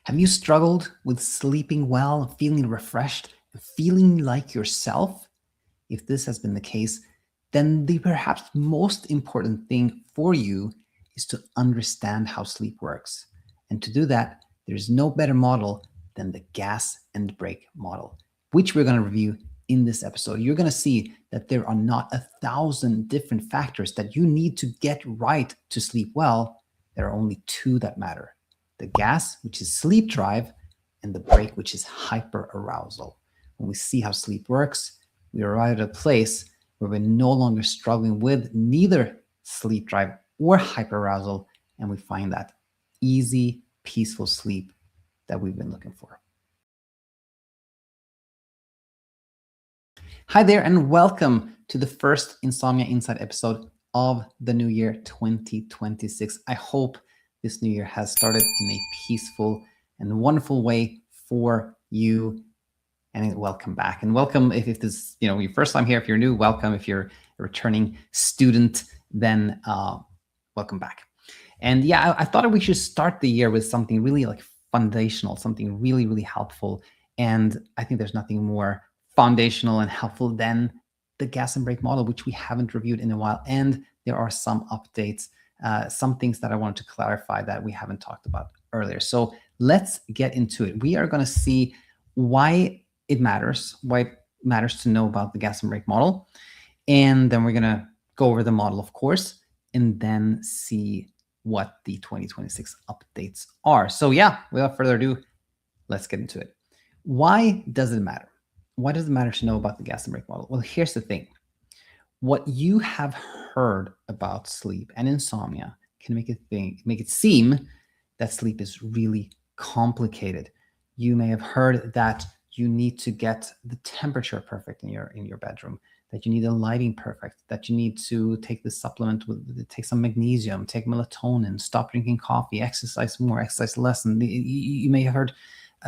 Have you struggled with sleeping well, feeling refreshed, and feeling like yourself? If this has been the case, then the perhaps most important thing for you is to understand how sleep works. And to do that, there's no better model than the gas and brake model, which we're going to review in this episode. You're going to see that there are not 1,000 different factors that you need to get right to sleep well. There are only two that matter: the gas, which is sleep drive, and the brake, which is hyperarousal. When we see how sleep works, we arrive at a place where we're no longer struggling with neither sleep drive or hyperarousal, and we find that easy, peaceful sleep that we've been looking for. Hi there, and welcome to the first Insomnia Insight episode of the new year 2026. I hope this new year has started in a peaceful and wonderful way for you. And welcome back. And welcome if this is your first time here. If you're new, welcome. If you're a returning student, then welcome back. And yeah, I thought we should start the year with something really like foundational, something really, really helpful. And I think there's nothing more foundational and helpful than the gas and brake model, which we haven't reviewed in a while. And there are some updates, some things that I wanted to clarify that we haven't talked about earlier. So let's get into it. We are going to see why it matters to know about the gas and brake model. And then we're going to go over the model, of course, and then see what the 2026 updates are. So yeah, without further ado, let's get into it. Why does it matter? Why does it matter to know about the gas and brake model? Well, here's the thing. What you have heard about sleep and insomnia can make it seem that sleep is really complicated. You may have heard that you need to get the temperature perfect in your bedroom, that you need the lighting perfect, that you need to take the supplement, take some magnesium, take melatonin, stop drinking coffee, exercise more, exercise less. And you may have heard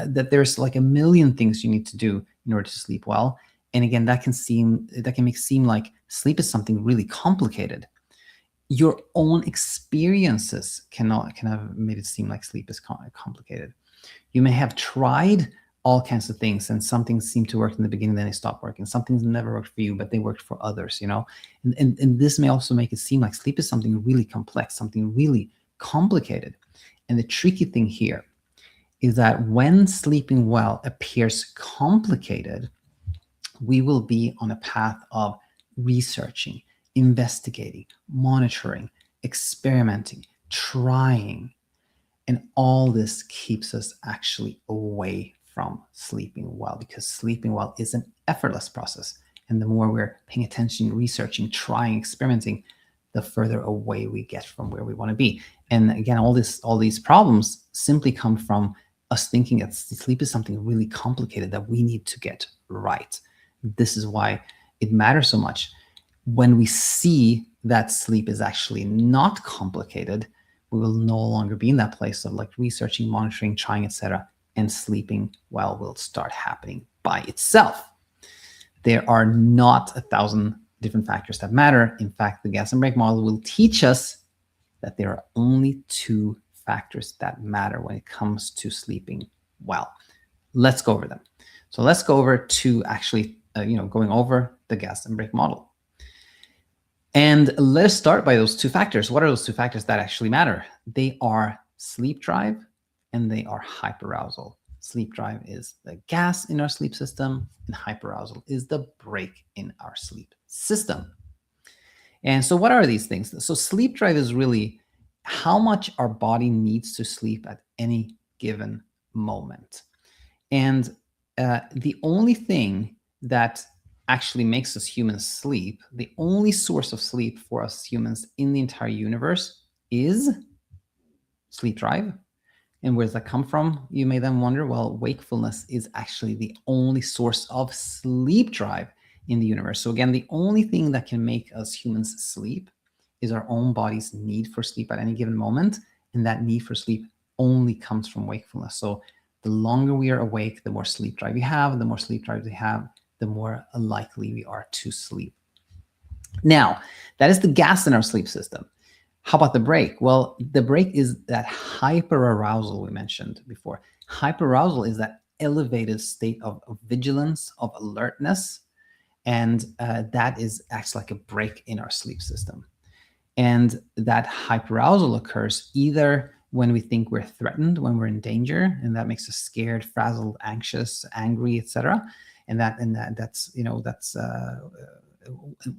that there's like a million things you need to do in order to sleep well. And again, that can make it seem like sleep is something really complicated. Your own experiences can have made it seem like sleep is complicated. You may have tried all kinds of things, and some things seem to work in the beginning, then they stop working. Some things never worked for you, but they worked for others, And this may also make it seem like sleep is something really complex, something really complicated. And the tricky thing here is that when sleeping well appears complicated, we will be on a path of researching, investigating, monitoring, experimenting, trying. And all this keeps us actually away from sleeping well, because sleeping well is an effortless process. And the more we're paying attention, researching, trying, experimenting, the further away we get from where we want to be. And again, all these problems simply come from us thinking that sleep is something really complicated that we need to get right. This is why it matters so much. When we see that sleep is actually not complicated, we will no longer be in that place of like researching, monitoring, trying, etc. And sleeping well will start happening by itself. There are not 1,000 different factors that matter. In fact, the gas and brake model will teach us that there are only two factors that matter when it comes to sleeping well. Let's go over them. So let's go over to actually, going over the gas and brake model. And let's start by those two factors. What are those two factors that actually matter? They are sleep drive and they are hyperarousal. Sleep drive is the gas in our sleep system, and hyperarousal is the brake in our sleep system. And so what are these things? So sleep drive is really how much our body needs to sleep at any given moment. And the only thing that actually makes us humans sleep, the only source of sleep for us humans in the entire universe is sleep drive. And where does that come from? You may then wonder, well, wakefulness is actually the only source of sleep drive in the universe. So again, the only thing that can make us humans sleep is our own body's need for sleep at any given moment. And that need for sleep only comes from wakefulness. So the longer we are awake, the more sleep drive we have. The more sleep drive we have, the more likely we are to sleep. Now, that is the gas in our sleep system. How about the break? Well, the break is that hyperarousal we mentioned before. Hyperarousal is that elevated state of vigilance, of alertness, and that acts like a break in our sleep system. And that hyperarousal occurs either when we think we're threatened, when we're in danger, and that makes us scared, frazzled, anxious, angry, etc. And that's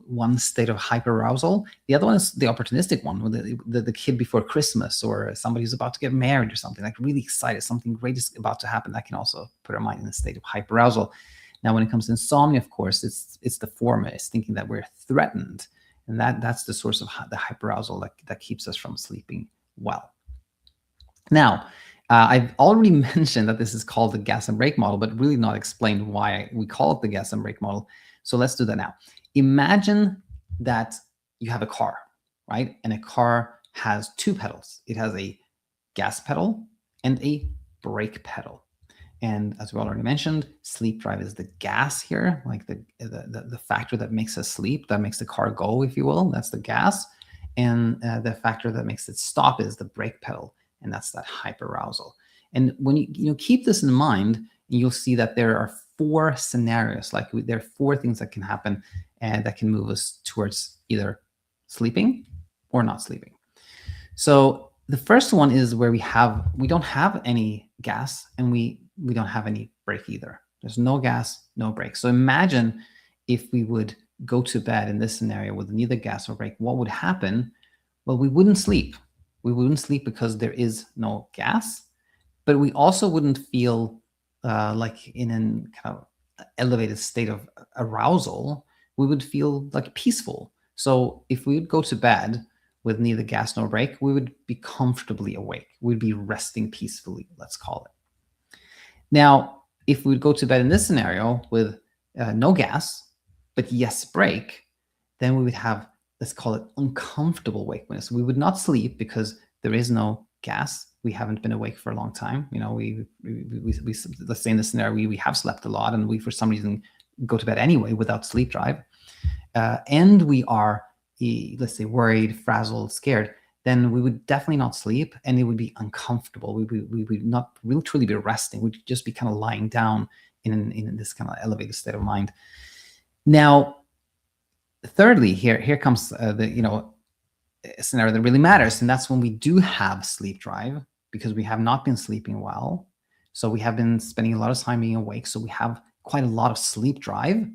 one state of hyperarousal. The other one is the opportunistic one, with the kid before Christmas, or somebody who's about to get married or something, like really excited, something great is about to happen. That can also put our mind in a state of hyperarousal. Now, when it comes to insomnia, of course, it's the former. It's thinking that we're threatened, and that's the source of the hyperarousal that keeps us from sleeping well. Now, I've already mentioned that this is called the gas and brake model, but really not explained why we call it the gas and brake model. So let's do that now. Imagine that you have a car, right? And a car has two pedals. It has a gas pedal and a brake pedal. And as we already mentioned, sleep drive is the gas here, like the factor that makes us sleep, that makes the car go, if you will. That's the gas. And the factor that makes it stop is the brake pedal, and that's that hyperarousal. And when you keep this in mind, you'll see that there are four scenarios. Like there are four things that can happen and that can move us towards either sleeping or not sleeping. So the first one is where we don't have any gas, and we don't have any brake either. There's no gas, no brake. So imagine if we would go to bed in this scenario with neither gas or brake, what would happen? Well, we wouldn't sleep. We wouldn't sleep because there is no gas, but we also wouldn't feel like in an kind of elevated state of arousal. We would feel like peaceful. So if we would go to bed with neither gas nor brake, we would be comfortably awake. We'd be resting peacefully, let's call it. Now, if we would go to bed in this scenario with no gas, but yes brake, then we would have, let's call it uncomfortable wakefulness. We would not sleep because there is no gas. We haven't been awake for a long time. You know, we let's say in this scenario, we have slept a lot, and we, for some reason, go to bed anyway without sleep drive. And we are, let's say, worried, frazzled, scared, then we would definitely not sleep, and it would be uncomfortable. We would not really truly be resting. We'd just be kind of lying down in this kind of elevated state of mind. Now, thirdly, here comes the scenario that really matters, and that's when we do have sleep drive, because we have not been sleeping well. So we have been spending a lot of time being awake. So we have quite a lot of sleep drive,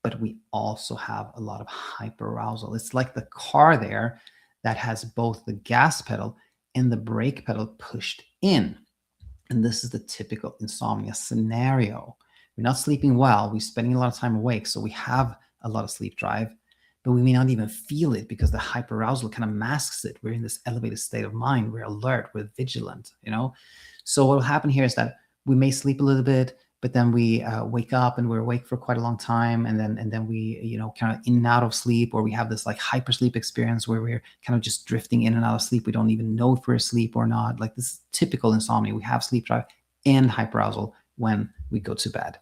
but we also have a lot of hyperarousal. It's like the car there that has both the gas pedal and the brake pedal pushed in. And this is the typical insomnia scenario. We're not sleeping well. We're spending a lot of time awake. So we have a lot of sleep drive, but we may not even feel it because the hyperarousal kind of masks it. We're in this elevated state of mind. We're alert. We're vigilant, So what will happen here is that we may sleep a little bit, but then we wake up and we're awake for quite a long time, and then we kind of in and out of sleep, or we have this like hypersleep experience where we're kind of just drifting in and out of sleep. We don't even know if we're asleep or not. Like, this is typical insomnia. We have sleep drive and hyperarousal when we go to bed.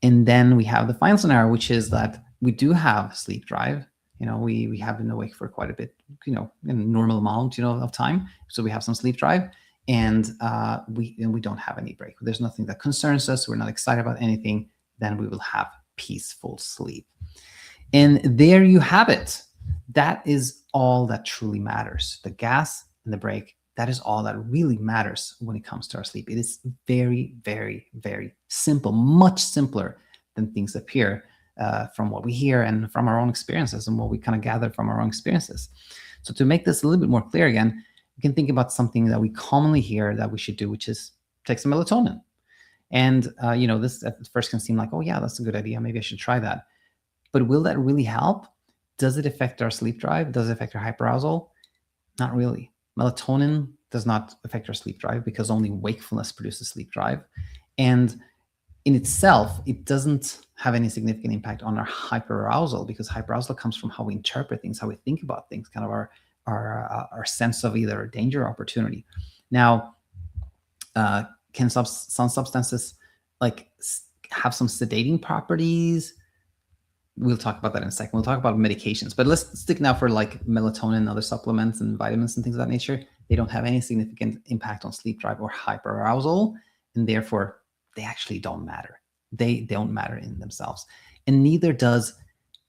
And then we have the final scenario, which is that we do have sleep drive. We have been awake for quite a bit, in a normal amount, of time. So we have some sleep drive, and we don't have any brake. There's nothing that concerns us. We're not excited about anything. Then we will have peaceful sleep. And there you have it. That is all that truly matters. The gas and the brake, that is all that really matters when it comes to our sleep. It is very, very, very simple, much simpler than things appear from what we hear and from our own experiences and what we kind of gather from our own experiences. So to make this a little bit more clear again, you can think about something that we commonly hear that we should do, which is take some melatonin. And, this at first can seem like, oh yeah, that's a good idea. Maybe I should try that. But will that really help? Does it affect our sleep drive? Does it affect our hyperarousal? Not really. Melatonin does not affect our sleep drive because only wakefulness produces sleep drive. And in itself, it doesn't have any significant impact on our hyperarousal, because hyperarousal comes from how we interpret things, how we think about things, kind of our sense of either danger or opportunity. Now, can some substances like have some sedating properties? we'll talk about that in a second. We'll talk about medications, but let's stick now for like melatonin and other supplements and vitamins and things of that nature. They don't have any significant impact on sleep drive or hyperarousal, and therefore they actually don't matter. They don't matter in themselves, and neither does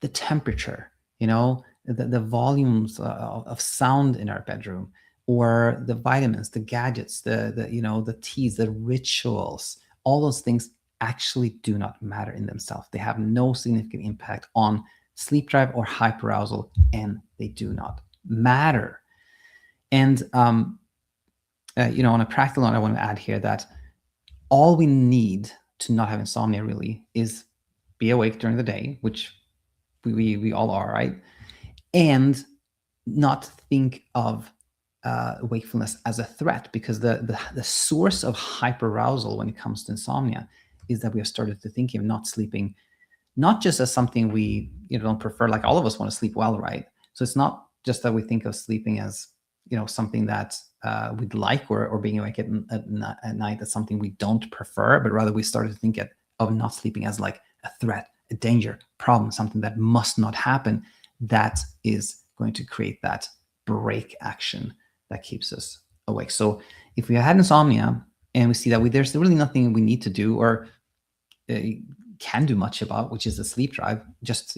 the temperature, the volumes of sound in our bedroom, or the vitamins, the gadgets, the teas, the rituals. All those things actually do not matter in themselves. They have no significant impact on sleep drive or hyperarousal, and they do not matter. And on a practical note, I want to add here that all we need to not have insomnia really is be awake during the day, which we all are, right? And not think of wakefulness as a threat, because the source of hyperarousal when it comes to insomnia is that we have started to think of not sleeping, not just as something we don't prefer. Like, all of us want to sleep well, right? So it's not just that we think of sleeping as something that we'd like, or being awake at night as something we don't prefer, but rather we started to think of not sleeping as like a threat, a danger, problem, something that must not happen. That is going to create that break action that keeps us awake. So if we had insomnia and we see that there's really nothing we need to do or can do much about, which is the sleep drive, just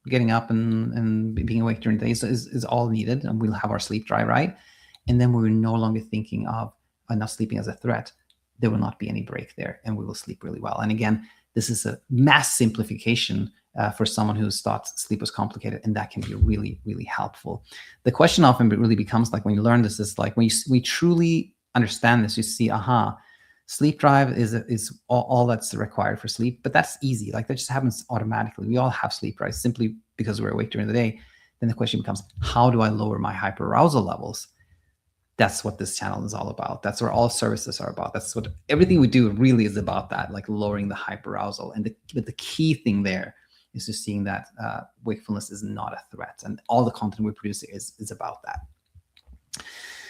getting up and being awake during the day is all needed, and we'll have our sleep drive, right? And then we're no longer thinking of not sleeping as a threat. There will not be any break there, and we will sleep really well. And again, this is a mass simplification for someone who's thought sleep was complicated, and that can be really, really helpful. The question often really becomes, like, when you learn this, is like, when we truly understand this, you see, sleep drive is all that's required for sleep. But that's easy. Like, that just happens automatically. We all have sleep drive simply because we're awake during the day. Then the question becomes, how do I lower my hyperarousal levels? That's what this channel is all about. That's where all services are about. That's what everything we do really is about, that, like, lowering the hyperarousal. And but the key thing there is just seeing that wakefulness is not a threat, and all the content we produce is about that.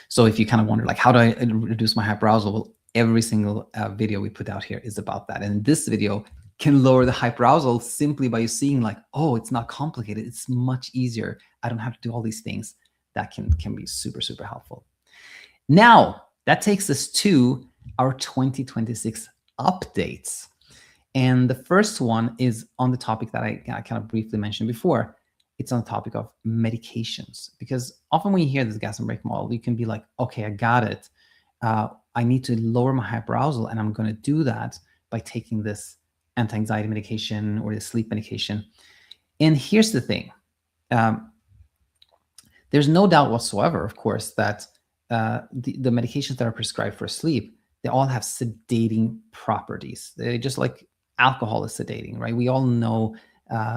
So if you kind of wonder, like, how do I reduce my hyperarousal? Well, every single video we put out here is about that. And this video can lower the hyperarousal simply by you seeing, like, oh, it's not complicated. It's much easier. I don't have to do all these things. That can be super, super helpful. Now, that takes us to our 2026 updates. And the first one is on the topic that I kind of briefly mentioned before. It's on the topic of medications, because often when you hear this gas and brake model, you can be like, okay, I got it. I need to lower my hyperarousal, and I'm going to do that by taking this anti-anxiety medication or the sleep medication. And here's the thing. There's no doubt whatsoever, of course, that the medications that are prescribed for sleep, they all have sedating properties. They just like alcohol is sedating, right? We all know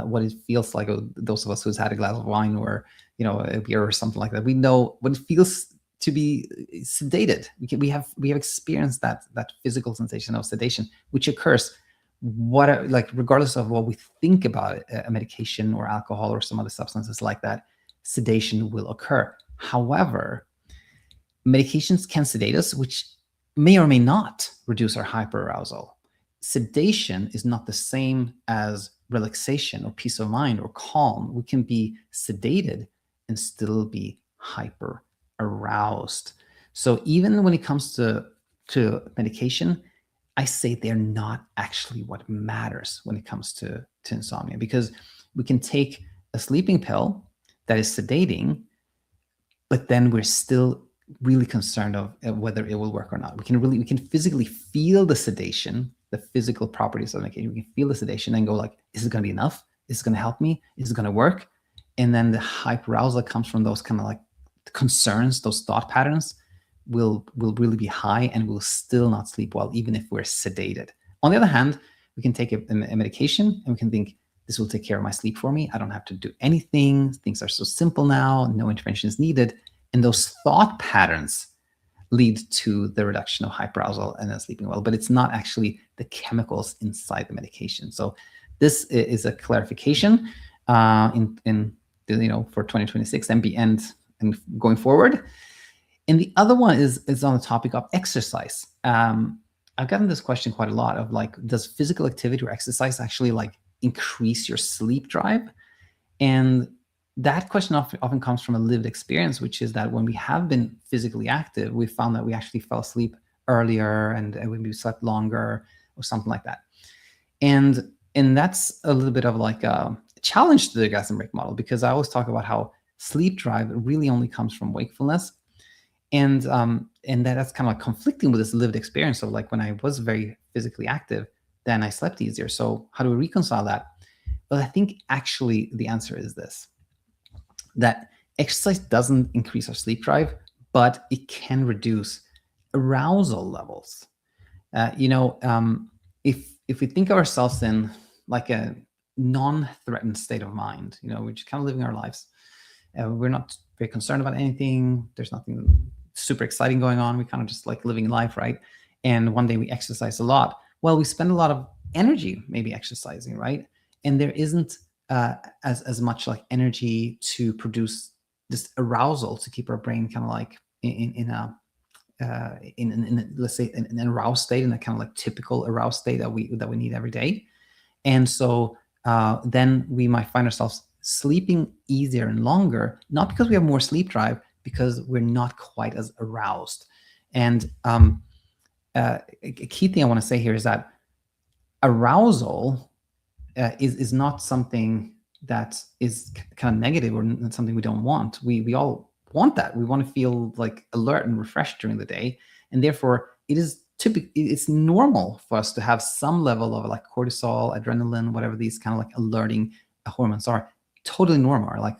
what it feels like. Those of us who's had a glass of wine or a beer or something like that, we know what it feels to be sedated. We have experienced that physical sensation of sedation, which occurs regardless of what we think about a medication or alcohol or some other substances like that. Sedation will occur. However, medications can sedate us, which may or may not reduce our hyperarousal. Sedation is not the same as relaxation or peace of mind or calm. We can be sedated and still be hyper aroused. So even when it comes to medication, I say they're not actually what matters when it comes to insomnia, because we can take a sleeping pill that is sedating, but then we're still really concerned of whether it will work or not. We can physically feel the sedation, the physical properties of medication. We can feel the sedation and go like, is it going to be enough? Is it going to help me? Is it going to work? And then the hyperarousal that comes from those kind of like concerns, those thought patterns will really be high, and we'll still not sleep well, even if we're sedated. On the other hand, we can take a medication and we can think, this will take care of my sleep for me. I don't have to do anything. Things are so simple now. No intervention is needed. And those thought patterns lead to the reduction of hyperarousal and then sleeping well. But it's not actually the chemicals inside the medication. So this is a clarification for 2026 and going forward. And the other one is on the topic of exercise. I've gotten this question quite a lot of like, does physical activity or exercise actually like increase your sleep drive? And that question often comes from a lived experience, which is that when we have been physically active, we found that we actually fell asleep earlier and when we slept longer or something like that. And that's a little bit of like a challenge to the gas and break model, because I always talk about how sleep drive really only comes from wakefulness. And that's kind of like conflicting with this lived experience of like when I was very physically active, then I slept easier. So how do we reconcile that? Well, I think actually the answer is this, that exercise doesn't increase our sleep drive, but it can reduce arousal levels. If we think of ourselves in like a non-threatened state of mind, we're just kind of living our lives. We're not very concerned about anything. There's nothing super exciting going on. We kind of just like living life, right? And one day we exercise a lot. Well, we spend a lot of energy maybe exercising, right? And there isn't as much like energy to produce this arousal to keep our brain kind of like in let's say an aroused state, in a kind of like typical aroused state that we need every day. And so then we might find ourselves sleeping easier and longer, not because we have more sleep drive, because we're not quite as aroused. And a key thing I want to say here is that arousal is not something that is kind of negative or something we don't want. We all want that. We want to feel like alert and refreshed during the day, and therefore it's normal for us to have some level of like cortisol, adrenaline, whatever these kind of like alerting hormones are. Totally normal. Like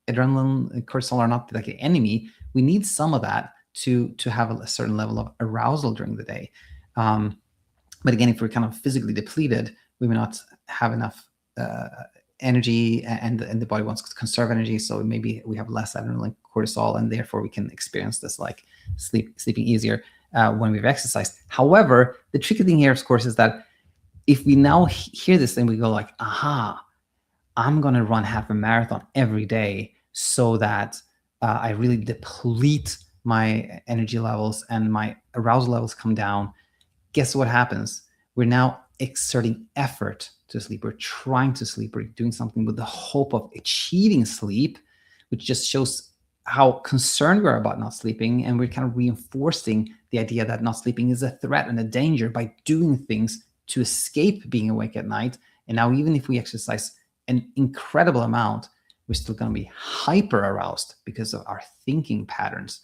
adrenaline and cortisol are not like an enemy. We need some of that to have a certain level of arousal during the day. But again, if we're kind of physically depleted, we may not have enough energy, and the body wants to conserve energy. So maybe we have less adrenaline, cortisol, and therefore we can experience this like sleeping easier when we've exercised. However, the tricky thing here, of course, is that if we now hear this and we go like, aha, I'm going to run half a marathon every day so that I really deplete my energy levels and my arousal levels come down. Guess what happens? We're now exerting effort to sleep. We're trying to sleep. We're doing something with the hope of achieving sleep, which just shows how concerned we are about not sleeping. And we're kind of reinforcing the idea that not sleeping is a threat and a danger by doing things to escape being awake at night. And now, even if we exercise an incredible amount, we're still going to be hyper aroused because of our thinking patterns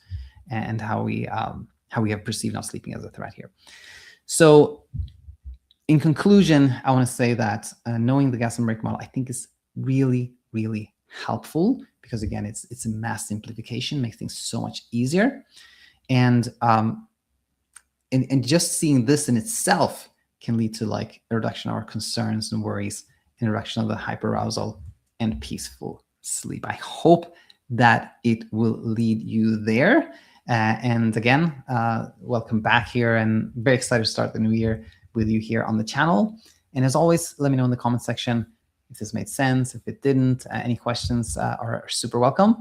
and how we have perceived not sleeping as a threat here. So in conclusion, I want to say that knowing the gas and break model, I think, is really, really helpful, because again, it's a mass simplification, makes things so much easier. And just seeing this in itself can lead to like a reduction of our concerns and worries, and a reduction of the hyperarousal and peaceful sleep. I hope that it will lead you there. And again, welcome back here, and very excited to start the new year with you here on the channel. And as always, let me know in the comment section if this made sense. If it didn't, any questions are super welcome,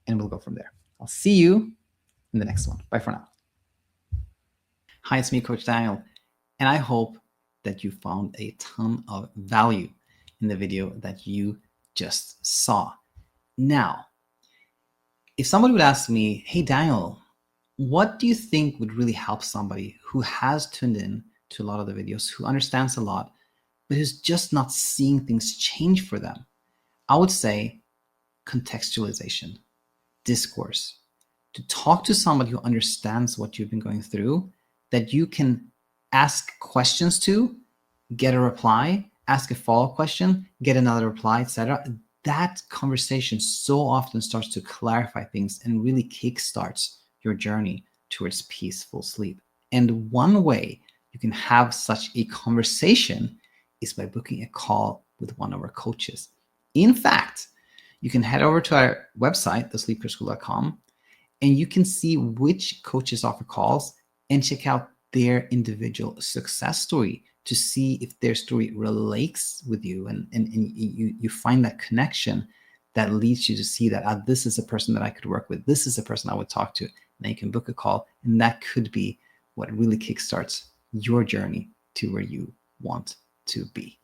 and we'll go from there. I'll see you in the next one. Bye for now. Hi, it's me, Coach Daniel, and I hope that you found a ton of value in the video that you just saw. Now, if somebody would ask me, hey, Daniel, what do you think would really help somebody who has tuned in to a lot of the videos, who understands a lot, but who's just not seeing things change for them? I would say contextualization, discourse, to talk to somebody who understands what you've been going through, that you can ask questions to, get a reply, ask a follow-up question, get another reply, etc. That conversation so often starts to clarify things and really kickstarts your journey towards peaceful sleep. And one way you can have such a conversation is by booking a call with one of our coaches. In fact, you can head over to our website, thesleepcourseschool.com, and you can see which coaches offer calls and check out their individual success story to see if their story relates with you, and you find that connection that leads you to see that this is a person that I could work with. This is a person I would talk to. And then you can book a call, and that could be what really kickstarts your journey to where you want to be.